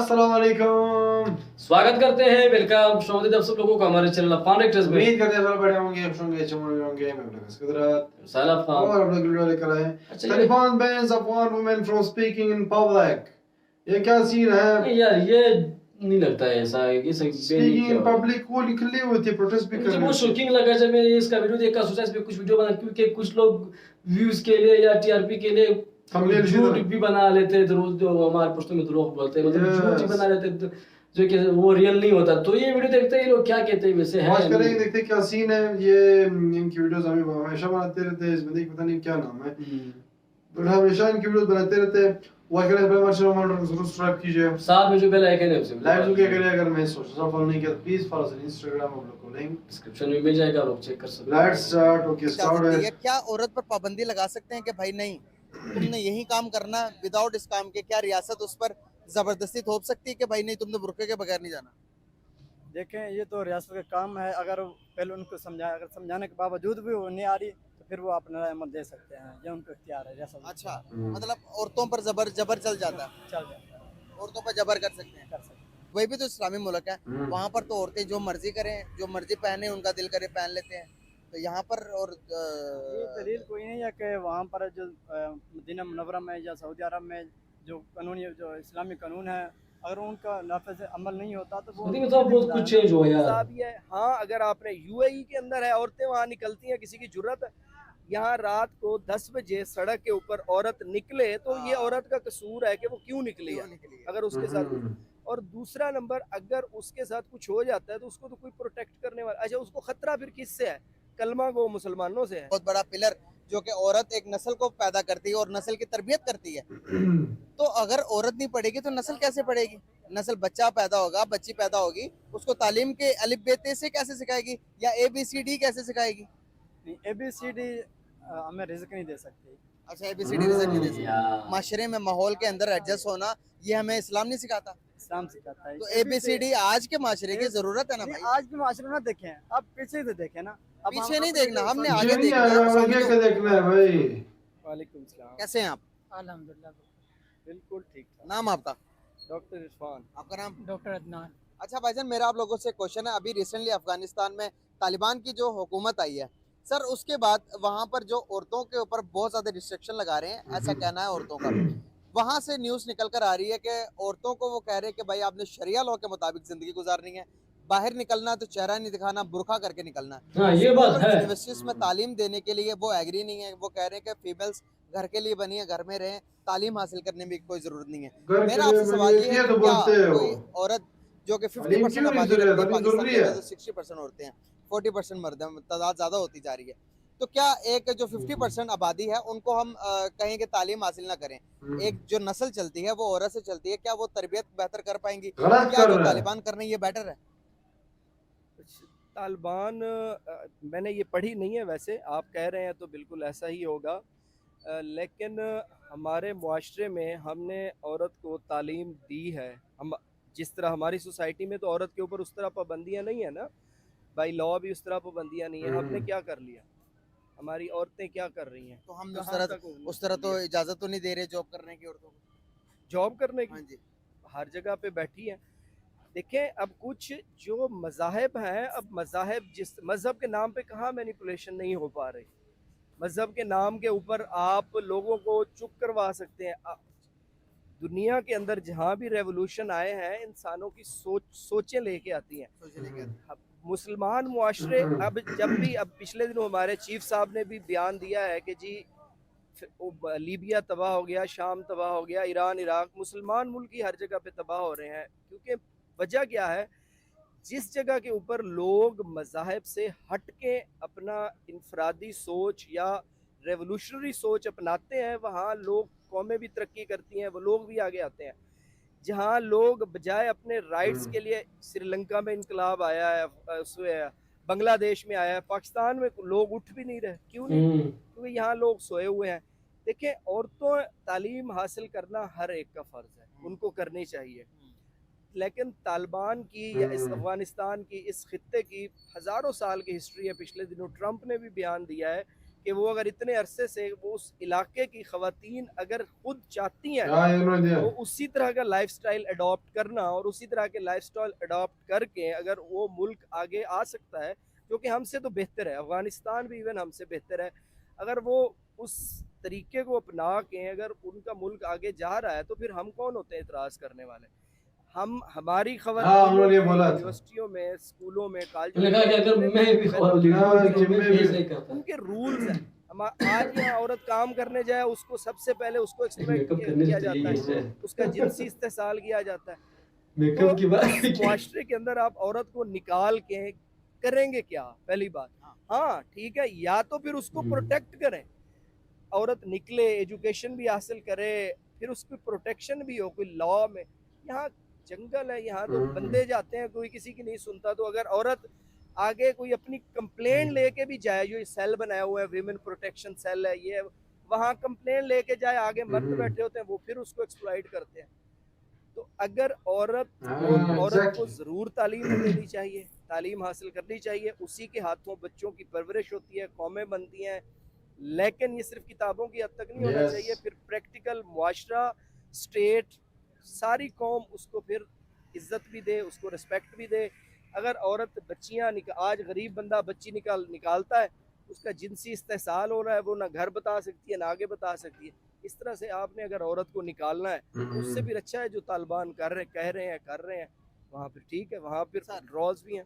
अस्सलाम वालेकुम। स्वागत करते हैं, वेलकम शोमदीद आप सब लोगों को हमारे चैनल अफान एक्टर्स में। उम्मीद करते हैं सब बढ़िया होंगे, खुश होंगे, अच्छे होंगे। मैं अपना कुदरत साला फाम और अपना वीडियो लेकर आए। अच्छा, Taliban bans Afghan women from speaking in public। ये क्या सीन है? नहीं यार, ये नहीं लगता है ऐसा है कि स्पीकिंग इन पब्लिक को निकले हुए थे, प्रोटेस्ट भी कर मुझे रहे बहुत थे। शॉकिंग लगा जब मैंने इसका वीडियो देखा। सोचा इस पे कुछ वीडियो बना, क्योंकि कुछ लोग व्यूज के लिए या टीआरपी के लिए Thumbnail झूठ भी भी बना लेते हैं, जो हमारे पश्तो में द्रोह बोलते हैं, मतलब झूठ ही बना लेते हैं जो कि वो रियल नहीं होता। तो ये वीडियो देखते ही लोग क्या कहते हैं वैसे है। आज करेंगे, देखते हैं क्या सीन है। ये इनकी वीडियोस हमें हमेशा बनाते रहते हैं। इस बंदे की पता नहीं क्या नाम है, बट हमेशा इनकी वीडियोस बनाते रहते हैं। लाइक करें, हमारे चैनल को जरूर सब्सक्राइब कीजिए, साथ में जो बेल आइकन है उसे लाइक जो क्या करें। अगर मैं सोशल मीडिया फॉलो नहीं किया तो प्लीज फॉलो अस इंस्टाग्राम, हम लोग को लिंक डिस्क्रिप्शन में मिल जाएगा, लोग चेक कर सकते हैं। Let's start. ओके स्टार्ट है। क्या औरत पर पाबंदी लगा सकते हैं कि भाई नहीं तुमने यही काम करना, विदाउट इस काम के क्या रियासत उस पर जबरदस्ती थोप सकती है कि भाई नहीं तुमने बुर्के के बगैर नहीं जाना? देखें, ये तो रियासत का काम है। अगर पहले उनको समझाए, अगर समझाने के बावजूद भी वो नहीं आ रही तो फिर वो अपना अमल दे सकते हैं। ये उनको इख्तियार है रियासत। अच्छा, मतलब औरतों पर जबर चल जाता है, चल जाता है, औरतों पर जबर कर सकते हैं। कर सकते हैं। वही भी तो इस्लामी मुल्क है, वहाँ पर तो औरतें जो मर्जी करें, जो मर्जी पहने, उनका दिल करे पहन लेते हैं। तो यहाँ पर और ये दलील कोई नहीं है कि वहाँ पर जो मदीना मुनव्वरा में या सऊदी अरब में जो कानून, जो इस्लामी कानून है, अगर उनका नाफिज अमल नहीं होता तो वो तो बहुत कुछ चेंज हुआ यार। साहब ये हाँ, अगर आपने यूएई के अंदर है, औरतें वहाँ निकलती हैं, किसी की जुर्रत है यहाँ रात को 10 बजे सड़क के ऊपर औरत निकले तो ये औरत का कसूर है कि वो क्यों निकली है। अगर उसके साथ और दूसरा नंबर, अगर उसके साथ कुछ हो जाता है तो उसको तो कोई प्रोटेक्ट करने वाला। अच्छा, उसको खतरा फिर किससे है? कलमा गो मुसलमानों से है। बहुत बड़ा पिलर जो कि औरत एक नस्ल को पैदा करती है और नस्ल की तरबियत करती है। तो अगर औरत नहीं पढ़ेगी तो नस्ल कैसे पढ़ेगी? नस्ल, बच्चा पैदा होगा, बच्ची पैदा होगी, उसको तालीम के अलिफ बे ते से कैसे सिखाएगी या ABCD कैसे सिखाएगी? ABCD हमें रिस्क नहीं दे सकती। अच्छा, ABCD रिजल्ट नहीं दे सकती। माशरे में माहौल के अंदर एडजस्ट होना, ये हमें इस्लाम नहीं सिखाता। इस्लाम सिखाता है। तो ABCD आज के माशरे की जरूरत है ना भाई। आज के माशरे ना देखें, अब पीछे से देखें ना। अब पीछे नहीं देखना, हमने आगे आगे देखना है। आगे समझो। क्या देखना है भाई? वालेकुम सलाम। कैसे हैं आप? अल्हम्दुलिल्लाह बिल्कुल ठीक ठाक। नाम आपका? डॉक्टर इरफान। आपका नाम? डॉक्टर अदनान। अच्छा भाईजान, मेरा आप लोगों से क्वेश्चन है। अभी रिसेंटली अफगानिस्तान में तालिबान की जो हुकूमत आई है सर, उसके बाद वहाँ पर जो औरतों के ऊपर बहुत ज्यादा रिस्ट्रिक्शन लगा रहे हैं, ऐसा कहना है औरतों का। वहाँ से न्यूज़ निकल कर आ रही है कि औरतों को वो कह रहे हैं कि भाई आपने शरिया लॉ के मुताबिक जिंदगी गुजारनी है, बाहर निकलना तो चेहरा नहीं दिखाना, बुरखा करके निकलना है। हाँ, ये बात है। यूनिवर्सिटीज में तालीम देने के लिए वो एग्री नहीं है। वो कह रहे हैं कि फीमेल्स घर के लिए बनी है, घर में रहें, तालीम हासिल करने में कोई जरूरत नहीं है। घर के मेरा लिए आपसे सवाल ये बनी है है तो कि क्या बोलते हो। कोई औरत जो कि तालीम 50% क्यों नहीं आबादी जरूरी है? रखती है, तालीम पाकिस्तान जरूरी के है। अंदर तो 60% औरतें हैं, 40% मर्द हैं, तादाद ज्यादा होती जा रही है। तो क्या एक जो 50% आबादी है उनको हम कहें कि तालीम हासिल ना करें, एक जो नस्ल चलती है वो औरत से चलती है, क्या वो तरबियत बेहतर कर पाएंगी? गलत क्या कर जो रहा है। तालिबान कर रहे हैं ये बेटर है? तालिबान मैंने ये पढ़ी नहीं है, वैसे आप कह रहे हैं तो बिल्कुल ऐसा ही होगा। लेकिन हमारे मुआशरे में हमने औरत को तालीम दी है। हम जिस तरह हमारी सोसाइटी में तो औरत के ऊपर उस तरह पाबंदियाँ नहीं है ना भाई, लॉ भी उस तरह पाबंदियाँ नहीं है। हमने क्या कर लिया? हमारी औरतें क्या कर रही हैं? तो हम कहाँ तक उस तरह तो इजाजत तो नहीं दे रहे जॉब करने की औरतों को? जॉब करने हाँ की जी। हर जगह पे बैठी हैं। देखें, अब कुछ जो मज़ाहिब हैं, अब मज़ाहिब जिस मज़हब के नाम पे कहाँ मैनिपुलेशन नहीं हो पा रही। मज़हब के नाम के ऊपर आप लोगों को चुप करवा सकते हैं। दुनिया के अंदर जहाँ भी रेवोल्यूशन आए हैं, इंसानों की सोचें लेके आती हैं। अब मुसलमान मुआशरे, अब जब भी, अब पिछले दिनों हमारे चीफ साहब ने भी बयान दिया है कि जी लीबिया तबाह हो गया, शाम तबाह हो गया, ईरान, इराक, मुसलमान मुल्क ही हर जगह पे तबाह हो रहे हैं। क्योंकि वजह क्या है? जिस जगह के ऊपर लोग मज़ाहिब से हट के अपना इनफरादी सोच या रेवोल्यूशनरी सोच अपनाते हैं, वहाँ लोग, कौमें भी तरक्की करती हैं, वो लोग भी आगे आते हैं। जहाँ लोग बजाय अपने राइट्स के लिए, श्रीलंका में इनकलाब आया है, बांग्लादेश में आया है, पाकिस्तान में लोग उठ भी नहीं रहे। क्यों नहीं? क्योंकि यहाँ लोग सोए हुए हैं। देखिए, औरतों तालीम हासिल करना हर एक का फ़र्ज़ है, उनको करनी चाहिए। लेकिन तालिबान की या इस अफ़गानिस्तान की, इस खित्ते की हज़ारों साल की हिस्ट्री है। पिछले दिनों ट्रंप ने भी बयान दिया है कि वो अगर इतने अरसे से वो उस इलाके की ख़वातीन अगर खुद चाहती हैं हाँ, ये उन्होंने दिया। तो उसी तरह का लाइफस्टाइल अडॉप्ट करना और उसी तरह के लाइफस्टाइल अडॉप्ट करके अगर वो मुल्क आगे आ सकता है, जो कि हमसे तो बेहतर है, अफ़गानिस्तान भी इवन हमसे बेहतर है, अगर वो उस तरीके को अपना के अगर उनका मुल्क आगे जा रहा है तो फिर हम कौन होते हैं इतराज़ करने वाले। हम हमारी खबर हाँ, उन्होंने ये बोला था। यूनिवर्सिटियों में, स्कूलों में, उन्होंने कहा कि अगर मैं भी उनके रूल्स हैं। हम आज यहाँ औरत काम करने जाए उसको सबसे पहले उसको एक्सप्लोइट मेकअप करने किया से जाता चाहिए है, उसका जिनसी इस्तेसाल किया जाता है। मेकअप की बात तो इस मुआशरे के अंदर आप औरत को निकाल के करेंगे क्या? पहली बात, हाँ ठीक है, या तो फिर उसको प्रोटेक्ट करें, औरत निकले, एजुकेशन भी हासिल करे, फिर उसकी प्रोटेक्शन भी हो, कोई लॉ में। यहाँ जंगल है, यहाँ तो बंदे जाते हैं, कोई किसी की नहीं सुनता। तो अगर औरत आगे कोई अपनी कंप्लेन लेके भी जाए, जो सेल बनाया हुआ है, विमेन प्रोटेक्शन सेल है, ये वहाँ कंप्लेन लेके जाए, आगे मर्द बैठे होते हैं, वो फिर उसको एक्सप्लॉइट करते हैं। तो अगर औरत को ज़रूर तालीम देनी चाहिए, तालीम हासिल करनी चाहिए, उसी के हाथों बच्चों की परवरिश होती है, कौमें बनती हैं, लेकिन ये सिर्फ किताबों की हद तक नहीं होना चाहिए। फिर प्रैक्टिकल मुआशरा, स्टेट, सारी कौम उसको फिर इज्जत भी दे, उसको रिस्पेक्ट भी दे। अगर औरत बच्चियाँ आज गरीब बंदा बच्ची निकालता है, उसका जिनसी इस्तेसाल हो रहा है, वो ना घर बता सकती है ना आगे बता सकती है। इस तरह से आपने अगर औरत को निकालना है, उससे फिर अच्छा है जो तालिबान कर रहे हैं, वहाँ फिर ठीक है, वहाँ फिर ड्रॉज भी हैं।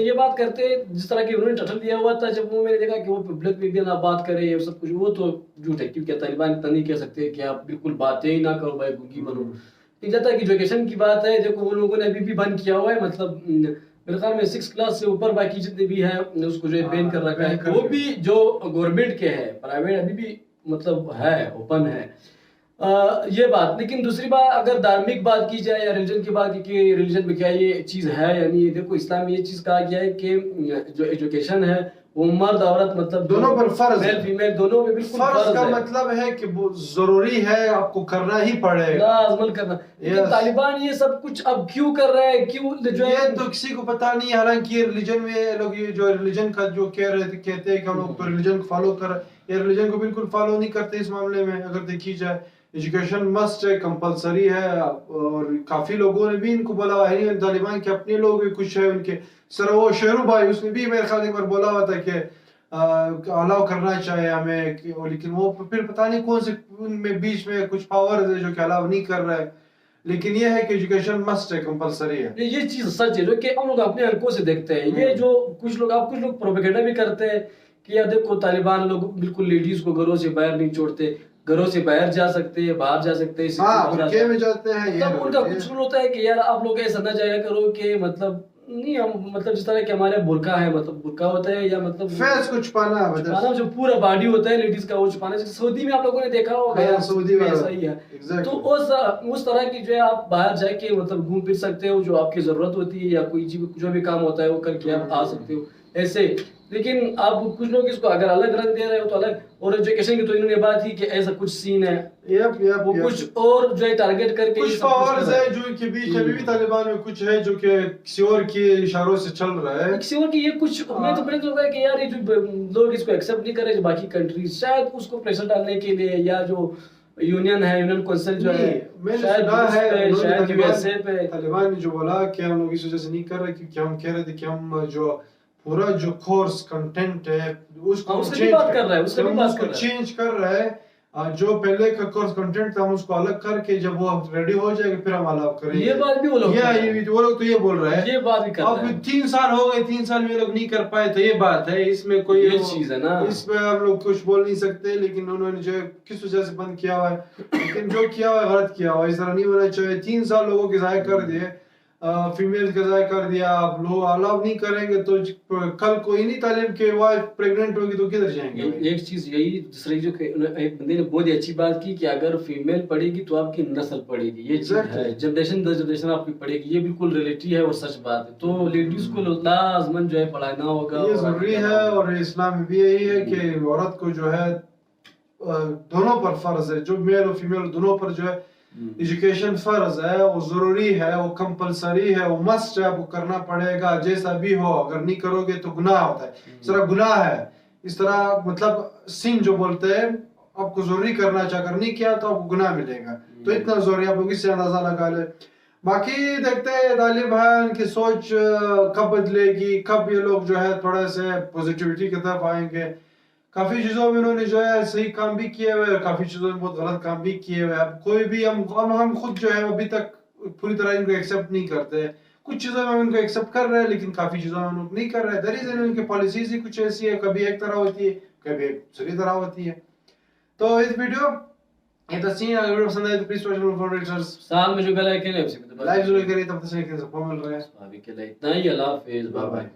ये बात करते हैं, जिस तरह की उन्होंने टाइटल दिया हुआ था, जब वो मैंने देखा कि वो पब्लिक में भी ना बात करे ये सब कुछ, वो तो झूठ है, क्योंकि तालिबान इतना नहीं कह सकते कि आप बिल्कुल बातें ही ना करो भाई, गुंगी बनो। जाता है कि एजुकेशन की बात है, देखो उन लोगों ने अभी भी बंद किया हुआ है, मतलब मेरे ख्याल में 6 क्लास से ऊपर बाकी जितने भी हैं उसको जो बैन कर रखा है, वो भी जो गवर्नमेंट के है, प्राइवेट अभी भी मतलब है, ओपन है। ये बात। लेकिन दूसरी बात, अगर धार्मिक बात की जाए या रिलीजन की बात की, रिलीजन में क्या ये चीज है या नहीं, देखो इस्लाम में ये चीज कहा गया है कि जो एजुकेशन है वो मर्द औरत मतलब दोनों पर फर्ज है, मेल फीमेल दोनों में बिल्कुल फर्ज का मतलब है कि वो जरूरी है, आपको करना ही पड़ेगा, लाजमन करना। लेकिन तालिबान ये सब कुछ अब क्यों कर रहा है, क्यों जो ये तो किसी को पता नहीं है। हालांकि ये रिलीजन में लोग, ये जो रिलीजन का जो कहते हैं कि हम लोग तो रिलीजन को फॉलो कर रहे हैं, ये रिलीजन को बिल्कुल फॉलो नहीं करते इस मामले में। अगर देखी जाए एजुकेशन मस्ट है, कंपलसरी है, और काफी लोगों ने भी इनको बोला हुआ है, तालिबान के अपने लोग भी कुछ है उनके सर, वो शेरू भाई उसने भी मेरे ख्याल एक बार बोला हुआ था कि अलाउ करना चाहिए हमें, लेकिन वो फिर पता नहीं कौन से उनमें बीच में कुछ पावर है जो कि अलाउ नहीं कर रहा है। लेकिन ये है कि एजुकेशन मस्ट है, कंपलसरी है। ये चीज सच है जो कि हम लोग अपने आंखों से देखते हैं। ये जो कुछ लोग प्रोपेगेंडा भी करते हैं कि यार देखो तालिबान लोग बिल्कुल लेडीज को घरों से बाहर नहीं छोड़ते, घरों से बाहर जा सकते हैं, बाहर जा सकते हैं, बुरके में जाते हैं। ये उनका कुछ होता है कि यार आप लोग ऐसा ना जाया करो कि मतलब नहीं, हम मतलब जिस तरह के हमारे बुरका है, मतलब बुरका होता है या मतलब फेस को छुपाना, जो पूरा बॉडी होता है लेडीज का वो छुपाना। सऊदी में आप लोगों ने देखा होगा, सऊदी में ऐसा ही है। तो उस तरह की जो है आप बाहर जाके मतलब घूम फिर सकते हो, जो आपकी जरूरत होती है या कोई जो भी काम होता है वो करके आप आ सकते हो ऐसे। लेकिन आप कुछ लोग इसको अगर अलग रंग दे रहे हो तो अलग, और एजुकेशन की तो इन्होंने बात की कि ऐसा कुछ सीन है, वो कुछ और जो है टारगेट करके कुछ पावर्स है जो इनके बीच अभी भी तालिबान में कुछ है जो कि किसी और के इशारों से चल रहा है, किसी और की। ये कुछ मैं तो बड़े लोग है कि यार ये जो लोग इसको एक्सेप्ट नहीं कर रहे, बाकी कंट्रीज शायद उसको प्रेशर डालने के लिए, या जो यूनियन है, यूनियन काउंसिल जो है, शायद यूएसए पे तालिबान ने जो बोला कि हम लोग इस वजह से नहीं कर रहे क्योंकि हम कह रहे थे कि हम जो पूरा जो कोर्स कंटेंट है उसको चेंज कर रहा है, जो पहले का कोर्स कंटेंट था हम उसको अलग करके जब वो रेडी हो जाएगा फिर हम अलाउ करेंगे। ये बात भी वो लोग तो ये बोल रहे हैं, ये बात भी कर रहे हैं। 3 साल हो गए, 3 साल में लोग नहीं कर पाए, तो ये बात है, इसमें कोई ये चीज है ना, इसमें हम लोग कुछ बोल नहीं सकते। लेकिन उन्होंने जो किस वजह से बंद किया हुआ है, लेकिन जो किया हुआ है गलत किया हुआ है, इस तरह नहीं होना चाहिए। 3 साल लोगों के ज़ाया कर दिए, फीमेल का ज़ाया कर दिया, आप लोग अलाउ नहीं करेंगे तो कल कोई नहीं तालिम के वाइफ प्रेग्नेंट होगी तो किधर जाएंगे। एक चीज यही दूसरी जो एक बंदे ने बहुत ही अच्छी बात की कि अगर फीमेल पढ़ेगी तो आपकी नस्ल पढ़ेगी, ये चीज है, जनरेशन दर जनरेशन आपकी पढ़ेगी, ये बिल्कुल रियलिटी है और सच बात है। तो लेडीज को लाजमन जो है पढ़ाना होगा, ये जरूरी है। और इस्लाम में भी यही है कि औरत को जो है दोनों पर फर्ज है, जो मेल और फीमेल दोनों पर जो है एजुकेशन फर्ज है, वो जरूरी है, वो कंपलसरी है, वो मस्ट है, आपको करना पड़ेगा जैसा भी हो। अगर नहीं करोगे तो गुनाह होता है। इस तरह गुनाह है, इस तरह मतलब सिन जो बोलते हैं, आपको जरूरी करना चाहिए, अगर नहीं किया तो आपको गुनाह मिलेगा। तो इतना जरूरी, आप लोग इससे अंदाजा लगा ले। बाकी देखते हैं तालिबान की सोच कब बदलेगी, कब ये लोग जो है थोड़ा से पॉजिटिविटी की तरफ आएंगे। काफी चीजों में उन्होंने जो है सही काम भी किए हुए, काफी चीजों में बहुत गलत काम भी किए हुए। अब कोई भी हम खुद जो है अभी तक पूरी तरह इनको एक्सेप्ट नहीं करते। कुछ चीजों में हम इनको एक्सेप्ट कर रहे हैं, लेकिन काफी चीजों में हम लोग नहीं कर रहे। द रीजन उनकी पॉलिसीज ही कुछ ऐसी है, कभी एक तरह होती है, कभी एक दूसरी तरह होती है। तो इस वीडियो ये तस्वीर अगर वीडियो पसंद आए तो प्लीज टू साल में जो गला है के लिए लाइक जरूर करिए। तब तक से मिल रहे हैं अभी के लिए इतना ही। अल्लाह हाफिज़, बाय बाय।